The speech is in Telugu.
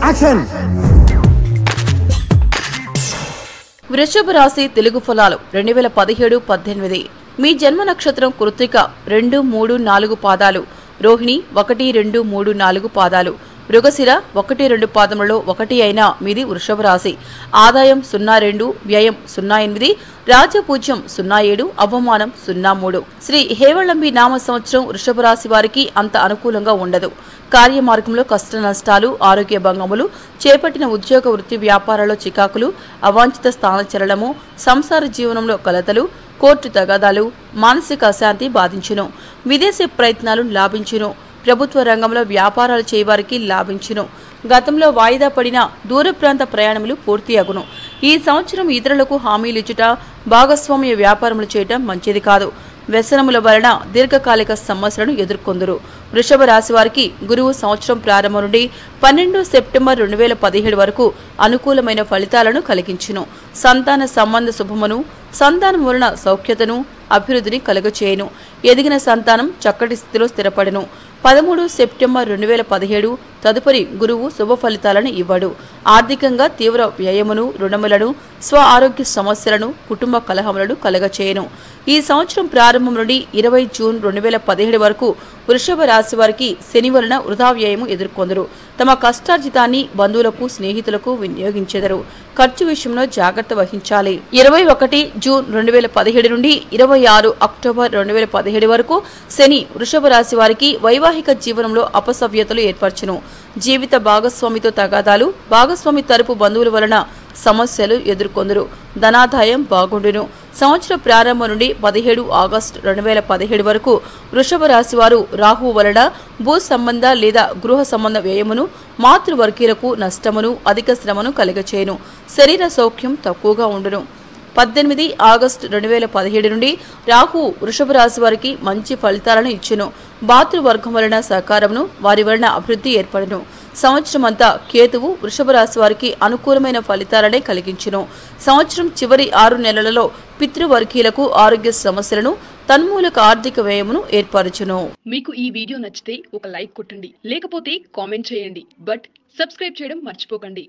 యాక్షన్. వృషభ రాశి తెలుగు ఫలాలు 2017-18. మీ జన్మ నక్షత్రం కృత్తిక 2, 3, 4 పాదాలు, రోహిణి 1, 2, 3, 4 పాదాలు, మృగశిర 1, 2 పాదములలో 1 అయిన మీది వృషభ రాశి. ఆదాయం 02, వ్యయం 08, రాజపూజ్యం 07, అవమానం 03. శ్రీ హేవళంబి నామ సంవత్సరం వృషభ రాశి వారికి అంత అనుకూలంగా ఉండదు. కార్యమార్గంలో కష్ట నష్టాలు, ఆరోగ్య భంగములు, చేపట్టిన ఉద్యోగ వృత్తి వ్యాపారాల్లో చికాకులు, అవాంఛిత స్థానచలనము, సంసార జీవనంలో కలతలు, కోర్టు తగాదాలు, మానసిక అశాంతి బాధించును. విదేశీ ప్రయత్నాలు లాభించును. ప్రభుత్వ రంగంలో వ్యాపారాలు చేయవారికి లాభించును. గతంలో వాయిదా పడిన దూర ప్రాంత ప్రయాణములు పూర్తి అగును. ఈ సంవత్సరం ఇతరులకు హామీలిచ్చుట, భాగస్వామ్య వ్యాపారములు చేయటం మంచిది కాదు. వ్యసనముల వలన దీర్ఘకాలిక సమస్యలను ఎదుర్కొందురు. వృషభ రాశి వారికి గురువు సంవత్సరం ప్రారంభం నుండి 12 సెప్టెంబర్ 2017 వరకు అనుకూలమైన ఫలితాలను కలిగించును. సంతాన సంబంధ శుభమును, సంతానం వలన సౌఖ్యతను, అభివృద్ధిని కలుగచేయును. ఎదిగిన సంతానం చక్కటి స్థితిలో స్థిరపడును. 13 సెప్టెంబర్ 2017 తదుపరి గురువు శుభ ఫలితాలను ఇవ్వడు. ఆర్థికంగా తీవ్ర వ్యయమును, రుణములను, స్వ ఆరోగ్య సమస్యలను, కుటుంబ కలహములను కలగచేయను. ఈ సంవత్సరం ప్రారంభం నుండి 20 జూన్ 2017 వరకు వృషభ రాశి వారికి శని వలన వృధా వ్యయము ఎదుర్కొందరు. తమ కష్టార్జితాన్ని బంధువులకు, స్నేహితులకు వినియోగించెదరు. ఖర్చు విషయంలో జాగ్రత్త వహించాలి. 21 జూన్ 2017 నుండి 26 అక్టోబర్ 2017 వరకు శని వృషభ రాశి వారికి వైవాహిక జీవనంలో అపసవ్యతలు ఏర్పరచును. జీవిత భాగస్వామితో తగాదాలు, భాగస్వామి తరపు బంధువుల వలన సమస్యలు ఎదుర్కొందరు. ధనాదాయం బాగుండును. సంవత్సర ప్రారంభం నుండి 17 ఆగస్టు 2017 వరకు వృషభ రాశి వారు రాహు వలన భూ సంబంధ లేదా గృహ సంబంధ వ్యయమును, మాతృవర్గీయులకు నష్టమును, అధిక శ్రమను కలుగచేయును. శరీర సౌఖ్యం తక్కువగా ఉండును. 18 ఆగస్టు 2017 నుండి రాహు వృషభ రాశి వారికి మంచి ఫలితాలను ఇచ్చును. భాతృవర్గం వలన సహకారమును, వారి వలన అభివృద్ధి ఏర్పడును. సంవత్సరం అంతా కేతువు వృషభ రాశి వారికి అనుకూలమైన ఫలితాలనే కలిగించును. సంవత్సరం చివరి 6 నెలలలో పితృవర్గీయులకు ఆరోగ్య సమస్యలను, తన్మూలక ఆర్థిక వ్యయమును ఏర్పరచును. మీకు ఈ వీడియో నచ్చితే ఒక లైక్ కొట్టండి, లేకపోతే కామెంట్ చేయండి. బట్ సబ్స్క్రైబ్ చేయడం మర్చిపోకండి.